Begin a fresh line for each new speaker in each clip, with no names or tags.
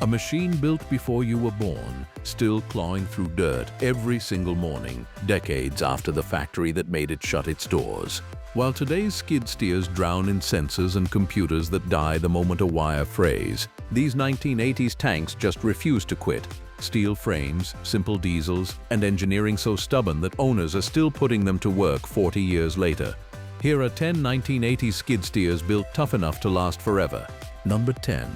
A machine built before you were born, still clawing through dirt every single morning, decades after the factory that made it shut its doors. While today's skid steers drown in sensors and computers that die the moment a wire frays, these 1980s tanks just refuse to quit. Steel frames, simple diesels, and engineering so stubborn that owners are still putting them to work 40 years later. Here are 10 1980s skid steers built tough enough to last forever. Number 10.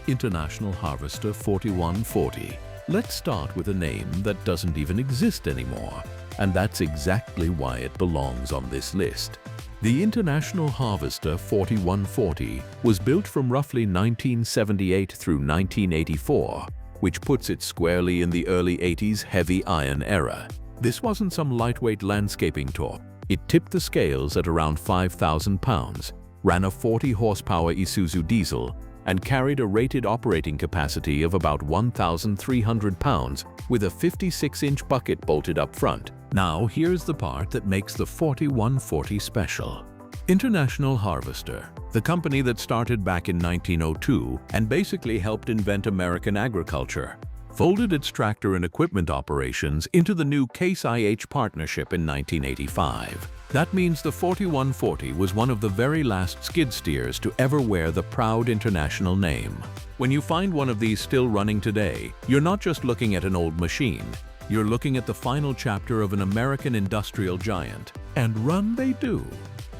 International Harvester 4140. Let's start with a name that doesn't even exist anymore, and that's exactly why it belongs on this list. The International Harvester 4140 was built from roughly 1978 through 1984, which puts it squarely in the early 80s heavy iron era. This wasn't some lightweight landscaping toy. It tipped the scales at around 5,000 pounds, ran a 40-horsepower Isuzu diesel, and carried a rated operating capacity of about 1,300 pounds with a 56-inch bucket bolted up front. Now here's the part that makes the 4140 special. International Harvester, the company that started back in 1902 and basically helped invent American agriculture, folded its tractor and equipment operations into the new Case IH partnership in 1985. That means the 4140 was one of the very last skid steers to ever wear the proud international name. When you find one of these still running today, you're not just looking at an old machine. You're looking at the final chapter of an American industrial giant. And run they do.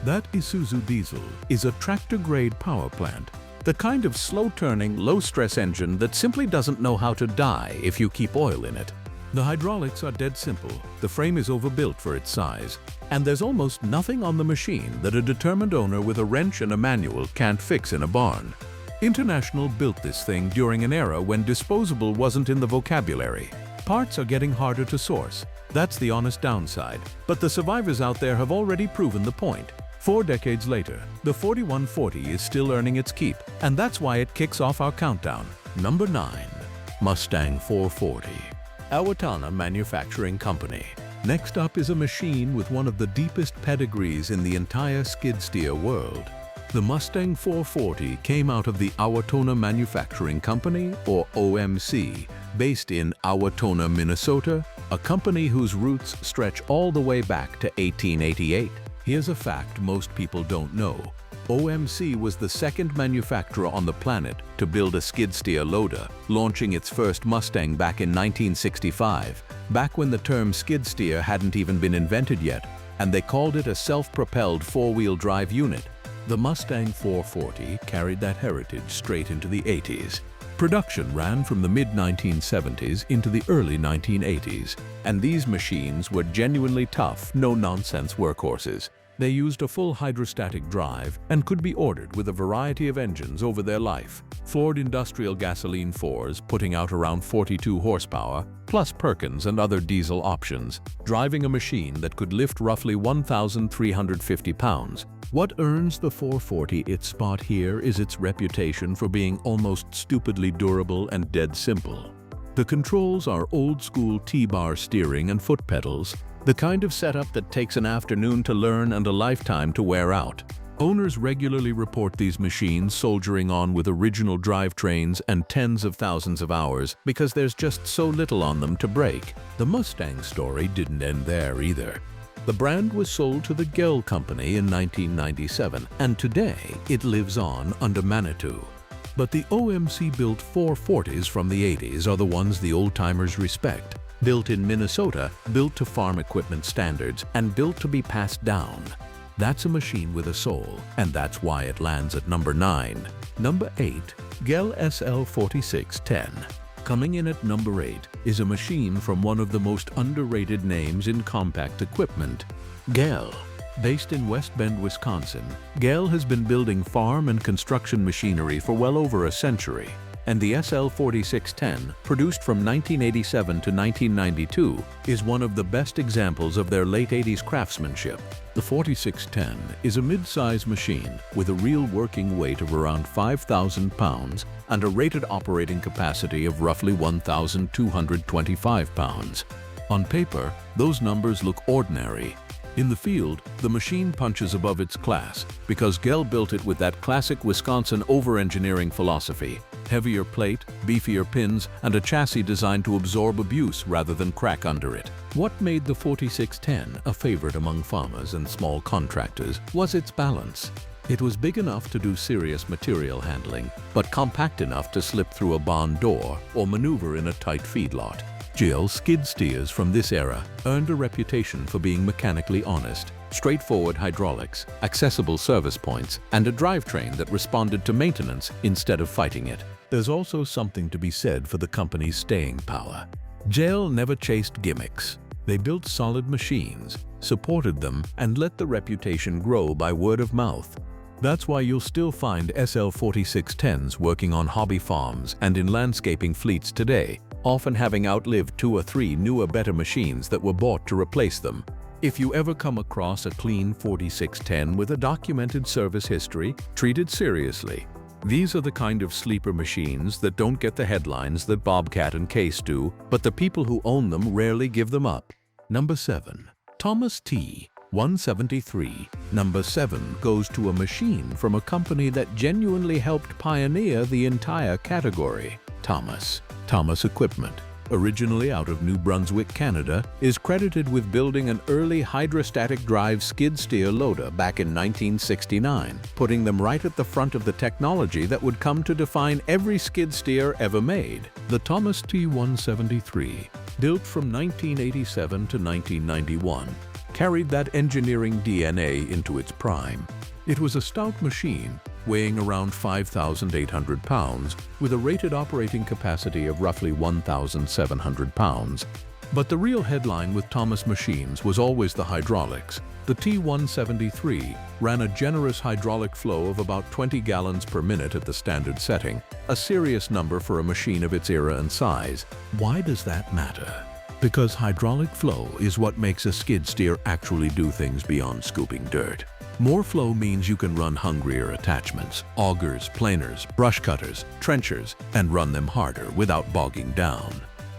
That Isuzu diesel is a tractor-grade power plant, the kind of slow-turning, low-stress engine that simply doesn't know how to die if you keep oil in it. The hydraulics are dead simple, the frame is overbuilt for its size, and there's almost nothing on the machine that a determined owner with a wrench and a manual can't fix in a barn. International built this thing during an era when disposable wasn't in the vocabulary. Parts are getting harder to source. That's the honest downside, but the survivors out there have already proven the point. 4 decades later, the 4140 is still earning its keep, and that's why it kicks off our countdown. Number 9. Mustang 440. Owatonna Manufacturing Company. Next up is a machine with one of the deepest pedigrees in the entire skid steer world. The Mustang 440 came out of the Owatonna Manufacturing Company, or OMC, based in Owatonna, Minnesota, a company whose roots stretch all the way back to 1888. Here's a fact most people don't know. OMC was the second manufacturer on the planet to build a skid steer loader, launching its first Mustang back in 1965, back when the term skid steer hadn't even been invented yet, and they called it a self-propelled four-wheel drive unit. The Mustang 440 carried that heritage straight into the 80s. Production ran from the mid-1970s into the early 1980s, and these machines were genuinely tough, no-nonsense workhorses. They used a full hydrostatic drive and could be ordered with a variety of engines over their life. Ford industrial gasoline 4s putting out around 42 horsepower, plus Perkins and other diesel options, driving a machine that could lift roughly 1,350 pounds. What earns the 440 its spot here is its reputation for being almost stupidly durable and dead simple. The controls are old-school T-bar steering and foot pedals, the kind of setup that takes an afternoon to learn and a lifetime to wear out. Owners regularly report these machines soldiering on with original drivetrains and tens of thousands of hours because there's just so little on them to break. The Mustang story didn't end there either. The brand was sold to the Gehl Company in 1997, and today it lives on under Manitou. But the OMC-built 440s from the 80s are the ones the old-timers respect. Built in Minnesota, built to farm equipment standards, and built to be passed down. That's a machine with a soul, and that's why it lands at number 9. Number 8. Gehl SL 4610. Coming in at number 8 is a machine from one of the most underrated names in compact equipment, Gehl. Based in West Bend, Wisconsin, Gehl has been building farm and construction machinery for well over a century, and the SL 4610, produced from 1987 to 1992, is one of the best examples of their late 80s craftsmanship. The 4610 is a mid-size machine with a real working weight of around 5,000 pounds and a rated operating capacity of roughly 1,225 pounds. On paper, those numbers look ordinary. In the field, the machine punches above its class because Gehl built it with that classic Wisconsin over-engineering philosophy: heavier plate, beefier pins, and a chassis designed to absorb abuse rather than crack under it. What made the 4610 a favorite among farmers and small contractors was its balance. It was big enough to do serious material handling, but compact enough to slip through a barn door or maneuver in a tight feedlot. Gehl skid steers from this era earned a reputation for being mechanically honest, straightforward hydraulics, accessible service points, and a drivetrain that responded to maintenance instead of fighting it. There's also something to be said for the company's staying power. Gehl never chased gimmicks. They built solid machines, supported them, and let the reputation grow by word of mouth. That's why you'll still find SL 4610s working on hobby farms and in landscaping fleets today, often having outlived 2 or 3 newer, better machines that were bought to replace them. If you ever come across a clean 4610 with a documented service history, treat it seriously. These are the kind of sleeper machines that don't get the headlines that Bobcat and Case do, but the people who own them rarely give them up. Number 7. Thomas T173. Number 7 goes to a machine from a company that genuinely helped pioneer the entire category: Thomas. Thomas Equipment, originally out of New Brunswick, Canada, is credited with building an early hydrostatic drive skid steer loader back in 1969, putting them right at the front of the technology that would come to define every skid steer ever made. The Thomas T173, built from 1987 to 1991, carried that engineering DNA into its prime. It was a stout machine, weighing around 5,800 pounds, with a rated operating capacity of roughly 1,700 pounds. But the real headline with Thomas machines was always the hydraulics. The T173 ran a generous hydraulic flow of about 20 gallons per minute at the standard setting, a serious number for a machine of its era and size. Why does that matter? Because hydraulic flow is what makes a skid steer actually do things beyond scooping dirt. More flow means you can run hungrier attachments, augers, planers, brush cutters, trenchers, and run them harder without bogging down.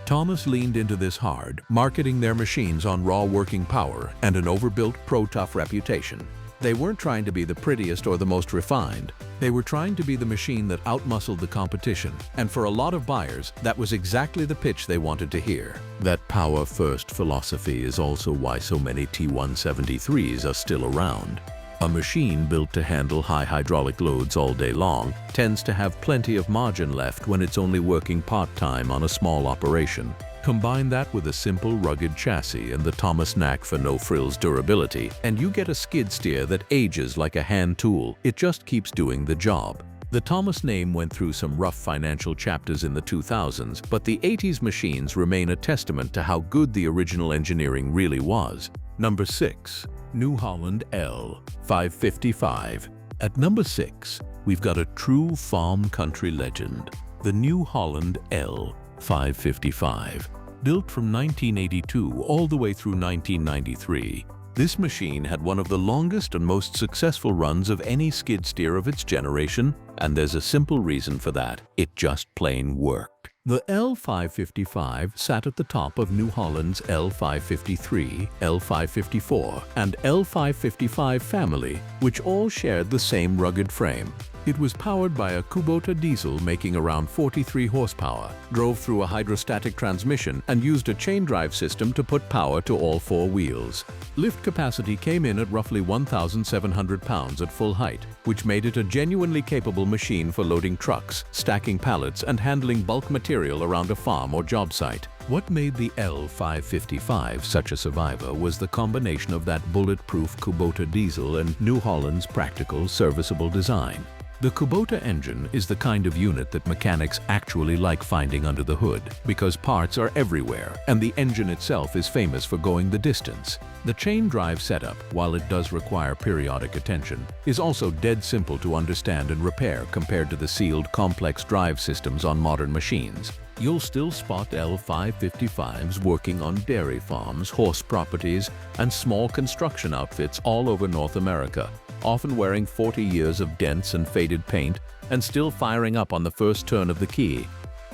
Thomas leaned into this hard, marketing their machines on raw working power and an overbuilt pro-tough reputation. They weren't trying to be the prettiest or the most refined. They were trying to be the machine that outmuscled the competition, and for a lot of buyers, that was exactly the pitch they wanted to hear. That power-first philosophy is also why so many T173s are still around. A machine built to handle high hydraulic loads all day long tends to have plenty of margin left when it's only working part-time on a small operation. Combine that with a simple, rugged chassis and the Thomas knack for no-frills durability, and you get a skid steer that ages like a hand tool. It just keeps doing the job. The Thomas name went through some rough financial chapters in the 2000s, but the 80s machines remain a testament to how good the original engineering really was. Number 6. New Holland L-555. At number 6, we've got a true farm country legend, the New Holland L-555. Built from 1982 all the way through 1993, this machine had one of the longest and most successful runs of any skid steer of its generation, and there's a simple reason for that: it just plain worked. The L-555 sat at the top of New Holland's L-553, L-554, and L-555 family, which all shared the same rugged frame. It was powered by a Kubota diesel making around 43 horsepower, drove through a hydrostatic transmission, and used a chain drive system to put power to all 4 wheels. Lift capacity came in at roughly 1,700 pounds at full height, which made it a genuinely capable machine for loading trucks, stacking pallets, and handling bulk material around a farm or job site. What made the L-555 such a survivor was the combination of that bulletproof Kubota diesel and New Holland's practical, serviceable design. The Kubota engine is the kind of unit that mechanics actually like finding under the hood, because parts are everywhere and the engine itself is famous for going the distance. The chain drive setup, while it does require periodic attention, is also dead simple to understand and repair compared to the sealed, complex drive systems on modern machines. You'll still spot L-555s working on dairy farms, horse properties, and small construction outfits all over North America, often wearing 40 years of dents and faded paint and still firing up on the first turn of the key.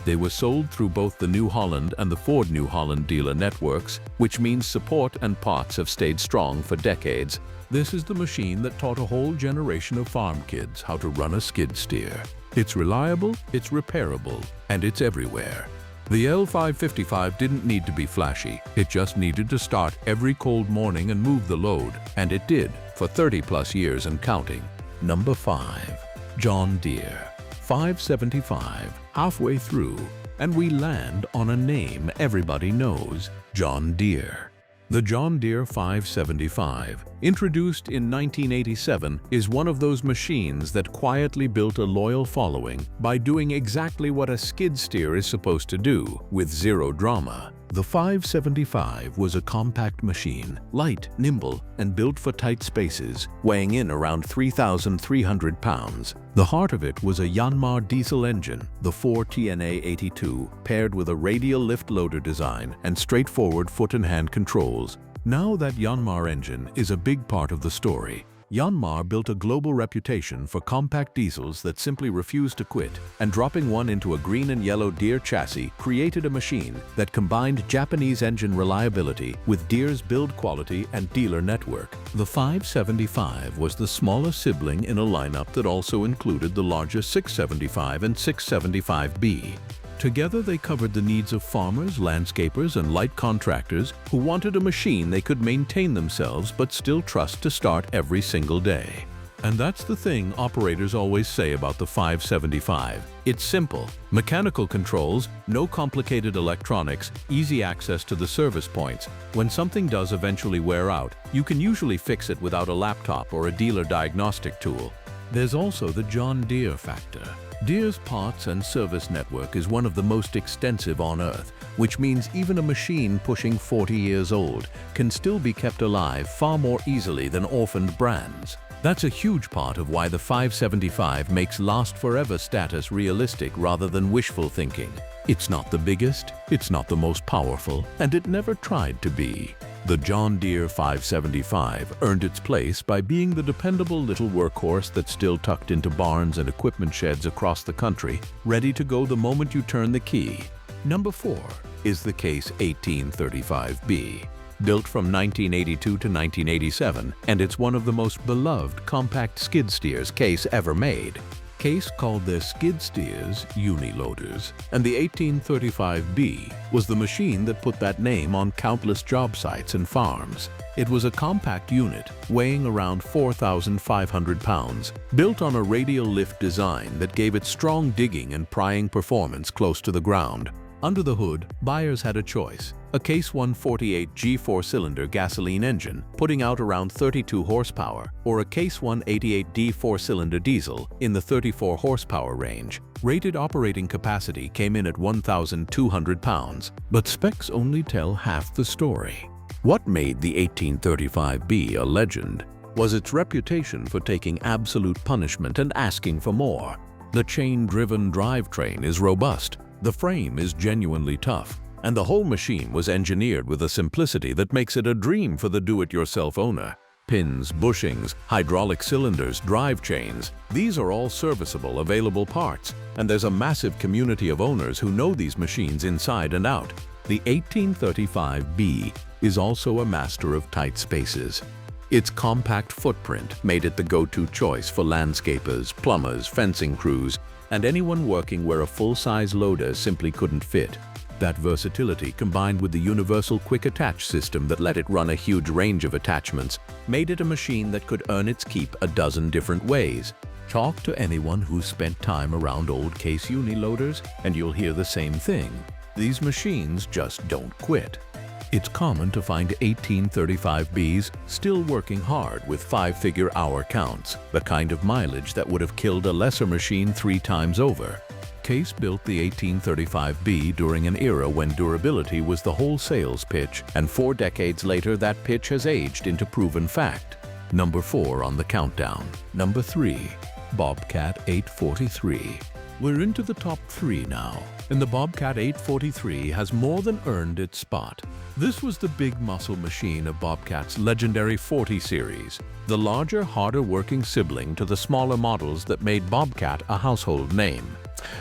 They were sold through both the New Holland and the Ford New Holland dealer networks, which means support and parts have stayed strong for decades. This is the machine that taught a whole generation of farm kids how to run a skid steer. It's reliable, it's repairable, and it's everywhere. The L-555 didn't need to be flashy, it just needed to start every cold morning and move the load, and it did, for 30+ years and counting. Number 5. John Deere 575. Halfway through, and we land on a name everybody knows, John Deere. The John Deere 575, introduced in 1987, is one of those machines that quietly built a loyal following by doing exactly what a skid steer is supposed to do, with zero drama. The 575 was a compact machine, light, nimble, and built for tight spaces, weighing in around 3,300 pounds. The heart of it was a Yanmar diesel engine, the 4TNA82, paired with a radial lift loader design and straightforward foot and hand controls. Now that Yanmar engine is a big part of the story. Yanmar built a global reputation for compact diesels that simply refused to quit, and dropping one into a green and yellow Deere chassis created a machine that combined Japanese engine reliability with Deere's build quality and dealer network. The 575 was the smallest sibling in a lineup that also included the larger 675 and 675B. Together they covered the needs of farmers, landscapers, and light contractors who wanted a machine they could maintain themselves but still trust to start every single day. And that's the thing operators always say about the 575. It's simple. Mechanical controls, no complicated electronics, easy access to the service points. When something does eventually wear out, you can usually fix it without a laptop or a dealer diagnostic tool. There's also the John Deere factor. Deere's parts and service network is one of the most extensive on Earth, which means even a machine pushing 40 years old can still be kept alive far more easily than orphaned brands. That's a huge part of why the 575 makes last forever status realistic rather than wishful thinking. It's not the biggest, it's not the most powerful, and it never tried to be. The John Deere 575 earned its place by being the dependable little workhorse that's still tucked into barns and equipment sheds across the country, ready to go the moment you turn the key. Number 4 is the Case 1835B. Built from 1982 to 1987, and it's one of the most beloved compact skid steers Case ever made. Case called their skid steers uniloaders, and the 1835B was the machine that put that name on countless job sites and farms. It was a compact unit weighing around 4,500 pounds, built on a radial lift design that gave it strong digging and prying performance close to the ground. Under the hood, buyers had a choice: a Case 148 G4-cylinder gasoline engine, putting out around 32 horsepower, or a Case 188D 4-cylinder diesel in the 34 horsepower range. Rated operating capacity came in at 1,200 pounds, but specs only tell half the story. What made the 1835B a legend was its reputation for taking absolute punishment and asking for more. The chain-driven drivetrain is robust, the frame is genuinely tough, and the whole machine was engineered with a simplicity that makes it a dream for the do-it-yourself owner. Pins, bushings, hydraulic cylinders, drive chains, these are all serviceable, available parts, and there's a massive community of owners who know these machines inside and out. The 1835B is also a master of tight spaces. Its compact footprint made it the go-to choice for landscapers, plumbers, fencing crews, and anyone working where a full-size loader simply couldn't fit. That versatility, combined with the universal quick attach system that let it run a huge range of attachments, made it a machine that could earn its keep a dozen different ways. Talk to anyone who's spent time around old Case uniloaders and you'll hear the same thing. These machines just don't quit. It's common to find 1835Bs still working hard with 5-figure hour counts, the kind of mileage that would have killed a lesser machine 3 times over. Case built the 1835B during an era when durability was the whole sales pitch, and 4 decades later that pitch has aged into proven fact. Number 4 on the countdown. Number 3. Bobcat 843. We're into the top 3 now, and the Bobcat 843 has more than earned its spot. This was the big muscle machine of Bobcat's legendary 40 series, the larger, harder working sibling to the smaller models that made Bobcat a household name.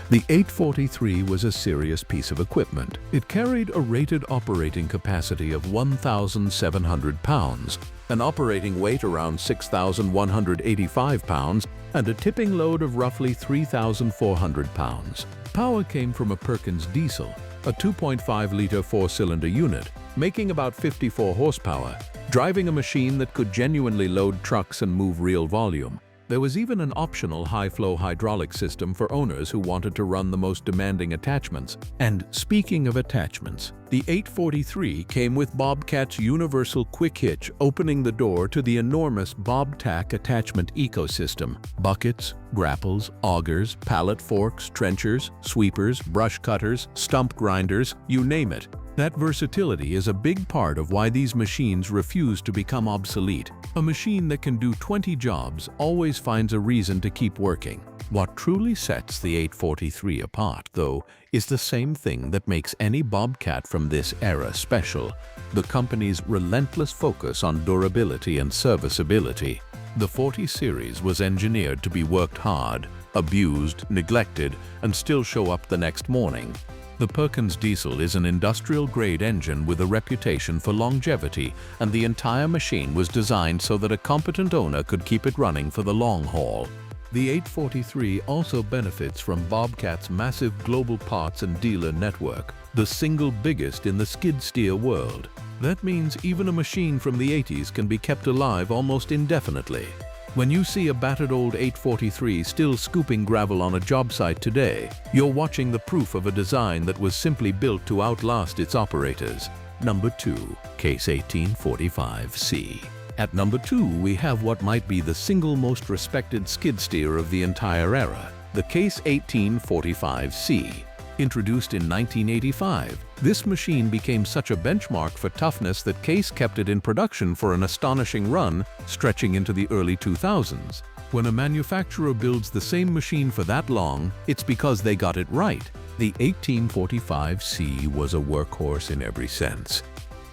The 843 was a serious piece of equipment. It carried a rated operating capacity of 1,700 pounds, an operating weight around 6,185 pounds, and a tipping load of roughly 3,400 pounds. Power came from a Perkins diesel, a 2.5-liter four-cylinder unit, making about 54 horsepower, driving a machine that could genuinely load trucks and move real volume. There was even an optional high-flow hydraulic system for owners who wanted to run the most demanding attachments. And speaking of attachments, the 843 came with Bobcat's universal quick hitch, opening the door to the enormous Bobtac attachment ecosystem. Buckets, grapples, augers, pallet forks, trenchers, sweepers, brush cutters, stump grinders, you name it. That versatility is a big part of why these machines refuse to become obsolete. A machine that can do 20 jobs always finds a reason to keep working. What truly sets the 843 apart, though, is the same thing that makes any Bobcat from this era special: the company's relentless focus on durability and serviceability. The 40 series was engineered to be worked hard, abused, neglected, and still show up the next morning. The Perkins diesel is an industrial-grade engine with a reputation for longevity, and the entire machine was designed so that a competent owner could keep it running for the long haul. The 843 also benefits from Bobcat's massive global parts and dealer network, the single biggest in the skid steer world. That means even a machine from the 80s can be kept alive almost indefinitely. When you see a battered old 843 still scooping gravel on a job site today, you're watching the proof of a design that was simply built to outlast its operators. Number 2. Case 1845C. At number 2, we have what might be the single most respected skid steer of the entire era, the Case 1845C. Introduced in 1985, this machine became such a benchmark for toughness that Case kept it in production for an astonishing run stretching into the early 2000s. When a manufacturer builds the same machine for that long, it's because they got it right. The 1845C was a workhorse in every sense.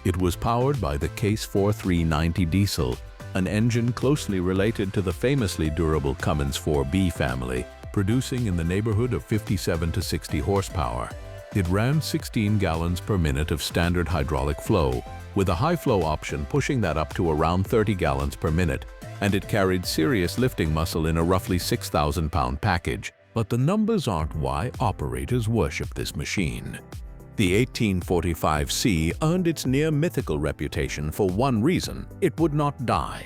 It was powered by the Case 4390 diesel, an engine closely related to the famously durable Cummins 4B family, producing in the neighborhood of 57 to 60 horsepower. It ran 16 gallons per minute of standard hydraulic flow, with a high-flow option pushing that up to around 30 gallons per minute, and it carried serious lifting muscle in a roughly 6,000-pound package. But the numbers aren't why operators worship this machine. The 1845C earned its near-mythical reputation for one reason: it would not die.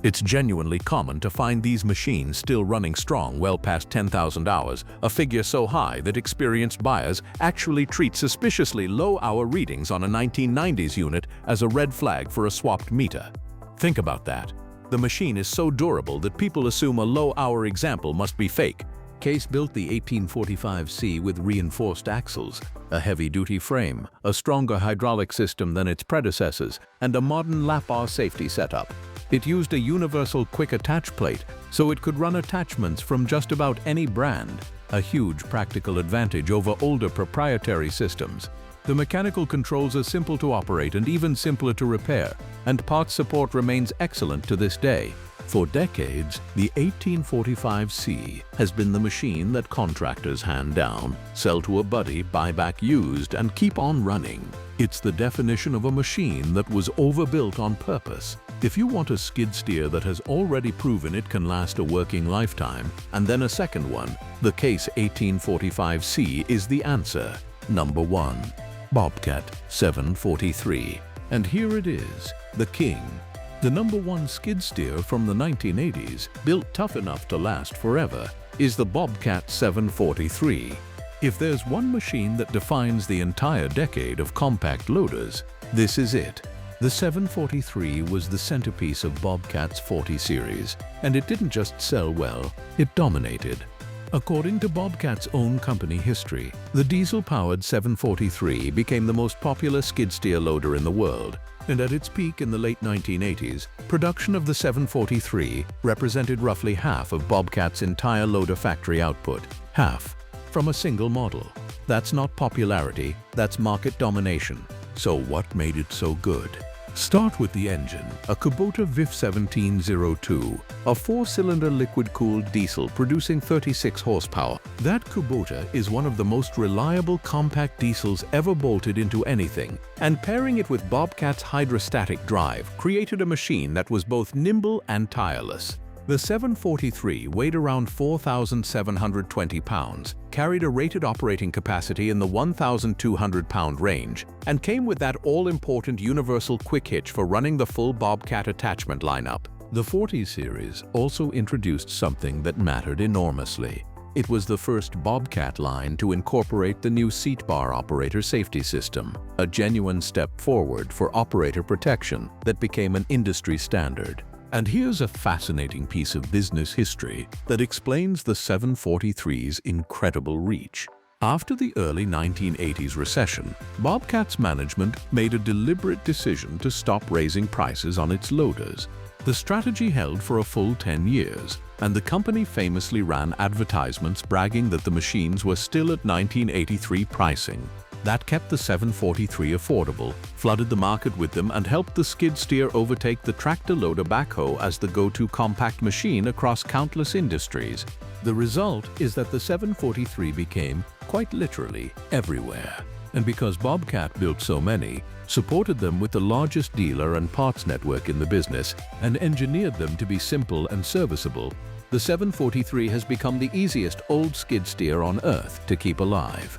It's genuinely common to find these machines still running strong well past 10,000 hours, a figure so high that experienced buyers actually treat suspiciously low-hour readings on a 1990s unit as a red flag for a swapped meter. Think about that. The machine is so durable that people assume a low-hour example must be fake. Case built the 1845C with reinforced axles, a heavy-duty frame, a stronger hydraulic system than its predecessors, and a modern lap bar safety setup. It used a universal quick attach plate, so it could run attachments from just about any brand, a huge practical advantage over older proprietary systems. The mechanical controls are simple to operate and even simpler to repair, and parts support remains excellent to this day. For decades, the 1845C has been the machine that contractors hand down, sell to a buddy, buy back used, and keep on running. It's the definition of a machine that was overbuilt on purpose. If you want a skid steer that has already proven it can last a working lifetime, and then a second one, the Case 1845C is the answer. Number 1. Bobcat 743. And here it is, the king. The number 1 skid steer from the 1980s, built tough enough to last forever, is the Bobcat 743. If there's one machine that defines the entire decade of compact loaders, this is it. The 743 was the centerpiece of Bobcat's 40 series, and it didn't just sell well, it dominated. According to Bobcat's own company history, the diesel-powered 743 became the most popular skid steer loader in the world, and at its peak in the late 1980s, production of the 743 represented roughly half of Bobcat's entire loader factory output. Half. From a single model. That's not popularity, that's market domination. So what made it so good? Start with the engine, a Kubota VIF 1702, a 4-cylinder liquid-cooled diesel producing 36 horsepower. That Kubota is one of the most reliable compact diesels ever bolted into anything, and pairing it with Bobcat's hydrostatic drive created a machine that was both nimble and tireless. The 743 weighed around 4,720 pounds, carried a rated operating capacity in the 1,200-pound range, and came with that all-important universal quick hitch for running the full Bobcat attachment lineup. The 40 series also introduced something that mattered enormously. It was the first Bobcat line to incorporate the new seat bar operator safety system, a genuine step forward for operator protection that became an industry standard. And here's a fascinating piece of business history that explains the 743's incredible reach. After the early 1980s recession, Bobcat's management made a deliberate decision to stop raising prices on its loaders. The strategy held for a full 10 years, and the company famously ran advertisements bragging that the machines were still at 1983 pricing. That kept the 743 affordable, flooded the market with them, and helped the skid steer overtake the tractor-loader backhoe as the go-to compact machine across countless industries. The result is that the 743 became, quite literally, everywhere. And because Bobcat built so many, supported them with the largest dealer and parts network in the business, and engineered them to be simple and serviceable, the 743 has become the easiest old skid steer on earth to keep alive.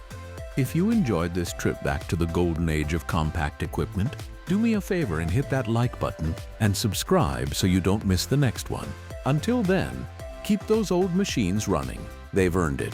If you enjoyed this trip back to the golden age of compact equipment, do me a favor and hit that like button and subscribe so you don't miss the next one. Until then, keep those old machines running. They've earned it.